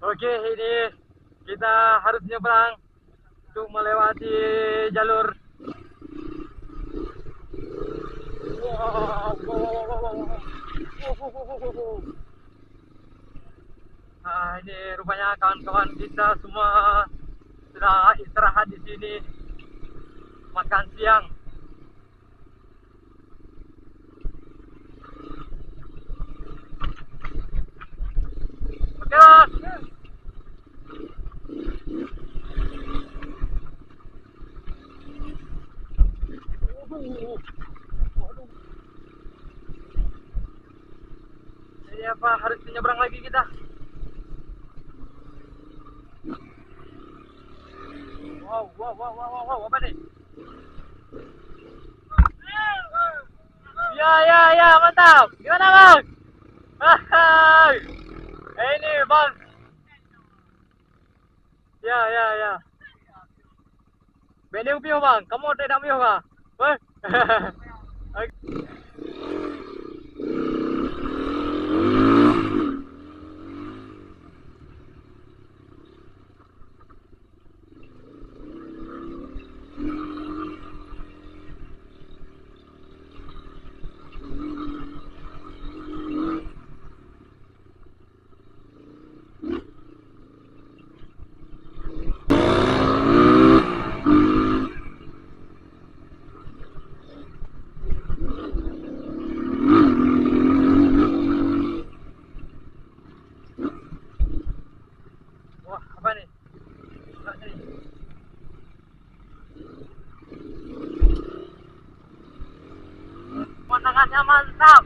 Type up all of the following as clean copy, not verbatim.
Okey, ini kita harus nyebrang untuk melewati jalur. Wow, wow, wow, wow. Nah, ini rupanya kawan-kawan kita semua sudah istirahat di sini, makan siang. Okey, Mas. Ini apa harus menyeberang lagi kita? Wow, wow, wow, wow, wow, wow. Apa nih? Ya, ya, ya, mantap. Gimana, Bang? Hai. Ini, Bang. Ya, ya, ya. Beni upiyo, Bang. Kamu tidak upiyo, Bang? Weh. Wah, apa nih? Enggak nih. Pemandangannya mantap.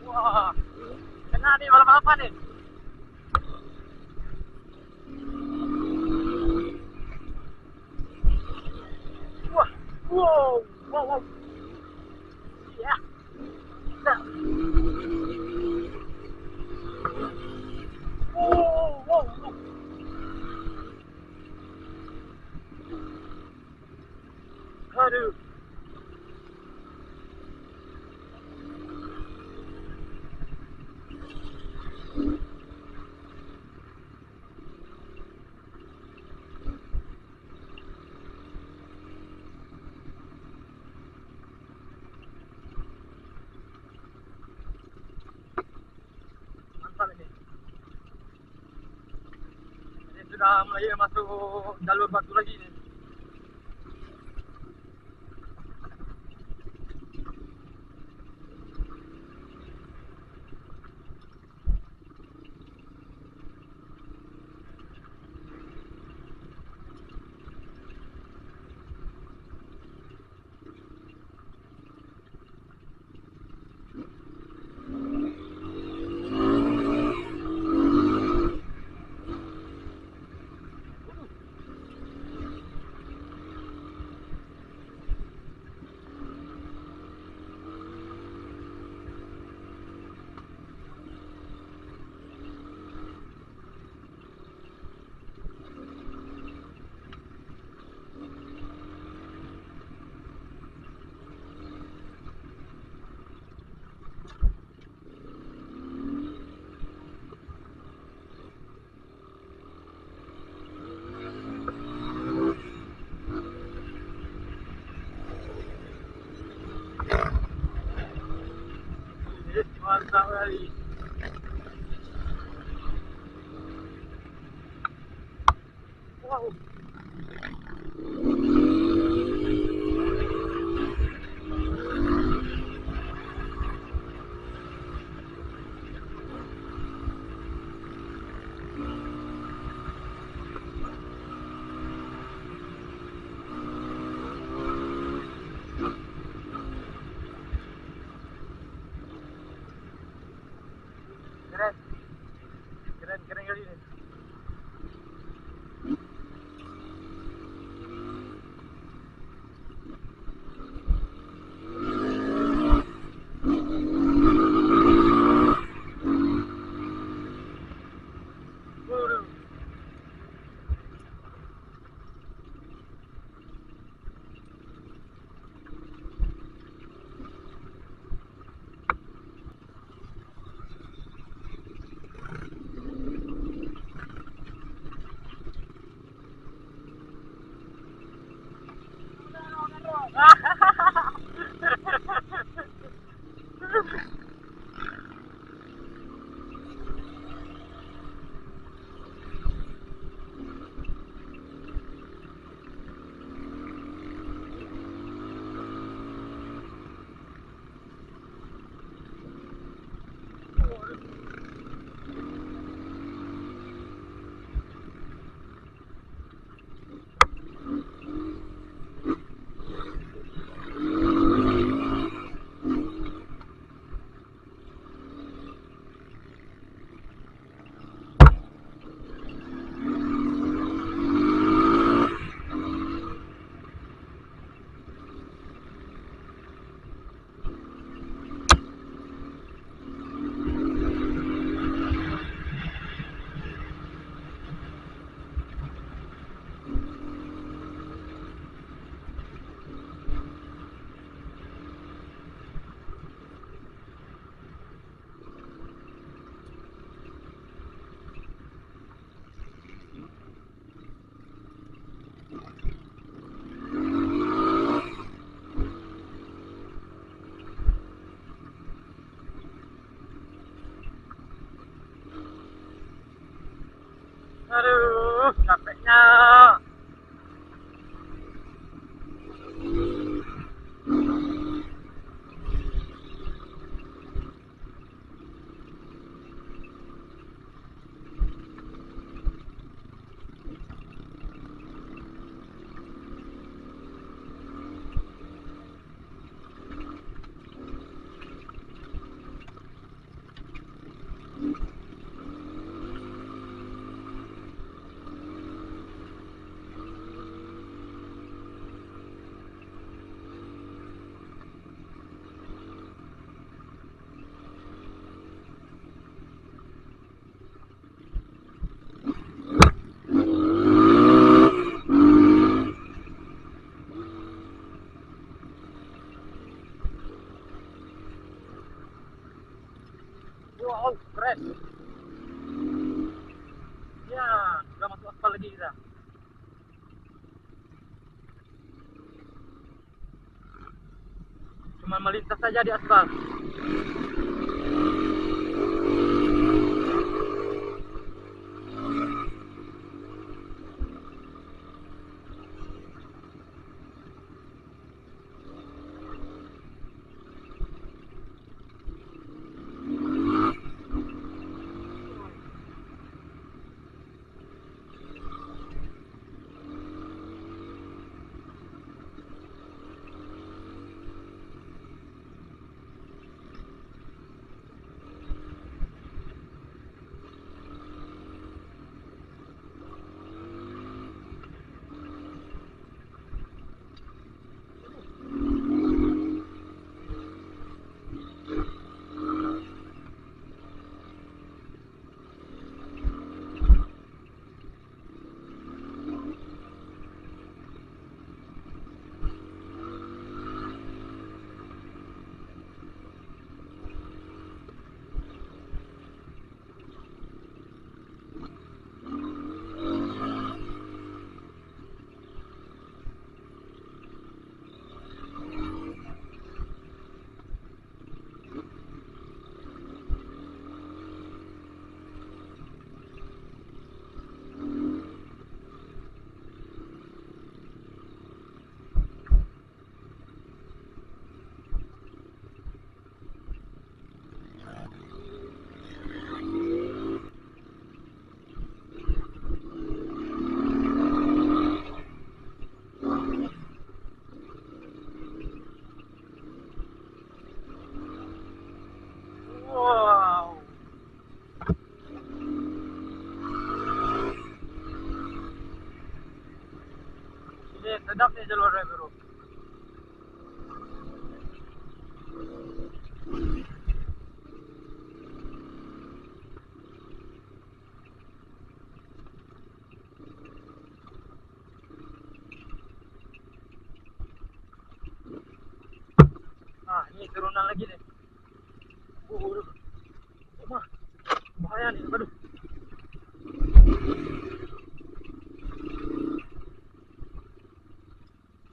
Wah, kena nih balap apa nih? Wah, wow, wow, wow. Ya, nah. Wow, wow, wow. Aduh. Mantap ini. Ini sudah mulai masuk jalur batu lagi nih. Mantap kali. Wow. Wow, keren. Ya, sudah masuk aspal lagi kita. Cuma melintas saja di aspal. Wow. Ini sedap nih jalurnya, bro. Nah, ini turunan lagi nih. Waduh. Wah, bahaya nih, aduh.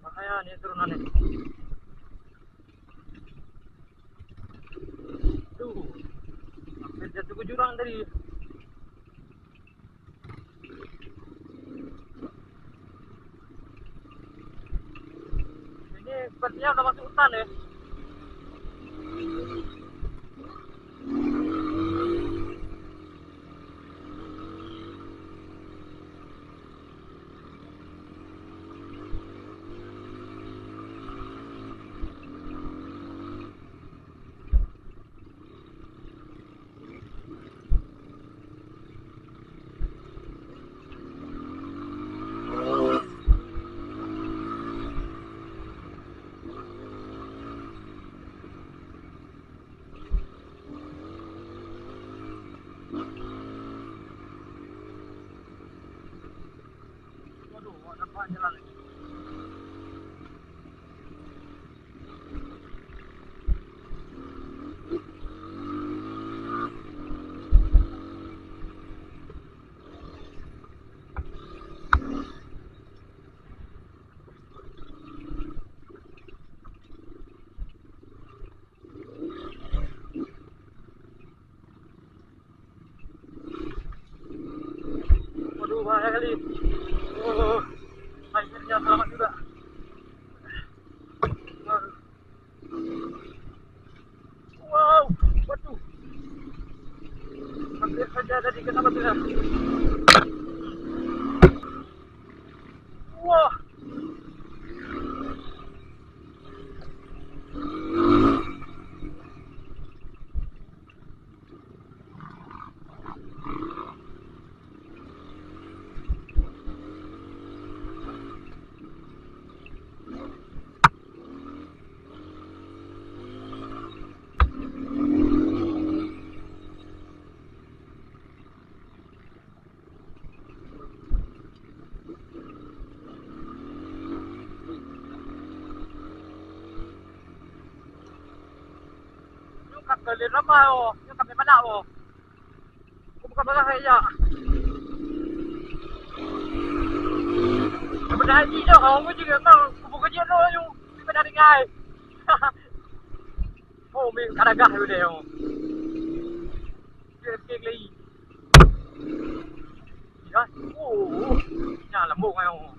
Bahaya nih turunannya. Tuh, hampir jatuh ke jurang tadi. Ini sepertinya udah masuk hutan ya. Waduh, ada apa jalan lagi. Waduh, bahaya kali. Oh, akhirnya selamat juga. Wow, waduh. Hampir saja tadi kena batunya. Wah. Kali ramai oh. Yang kami mana oh. Aku bukan barang saya. Sebenarnya ni dah orang juga kau. Aku kerja tu you. Kita dah dengar. Oh, mi kadagah tu dia oh. Dia kek lagi. Ya. Oh. Nya lembut ai oh.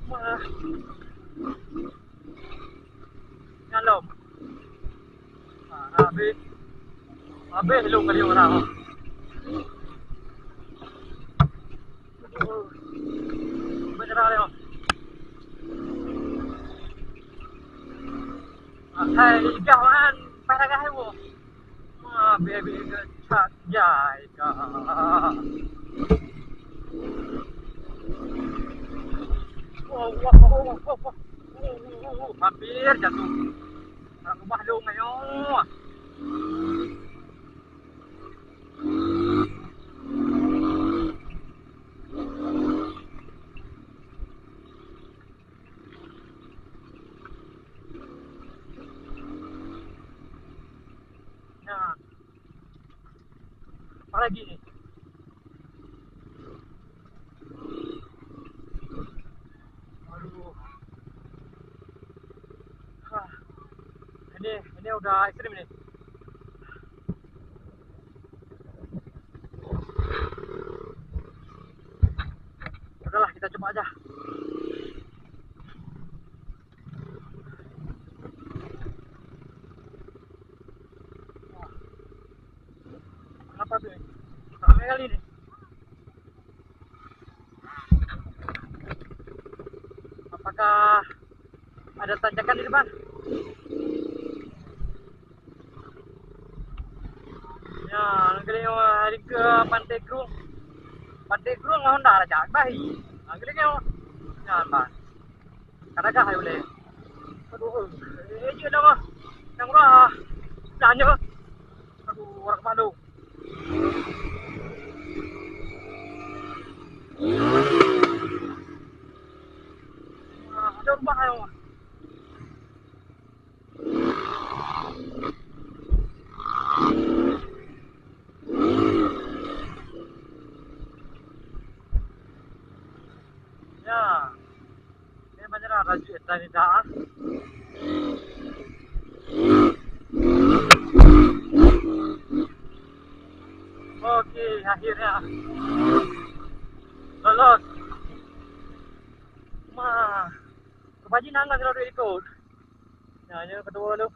Wah. Nyalom. Habis. Habis lu kali orang. Benar dia. Hai, kawan, pada kah ibu? Baby chat jai kah. Hampir jatuh. Orang rumah lu ngayo. Nah. Apa lagi ni? Aduh. Ini udah ekstrim ni. Udahlah, kita coba aja. Kenapa tu? Ramai kali ni. Apakah ada tanjakan di depan? Ya, negeri hari ke Pantai Krung. Pantai Krung lah Honda lah cak bahi. Negeri ni ya, Pak. Kadang-kadang ayo boleh. Aduh, je dah mah. Yang murah. Tanya. Aduh, orang malu. Ada rumah ayo. Ya. Ini banyak rajin tadi dah. Okey, akhirnya lolos. Rupanya nanggal kalau dia ikut. Ya, kedua lu.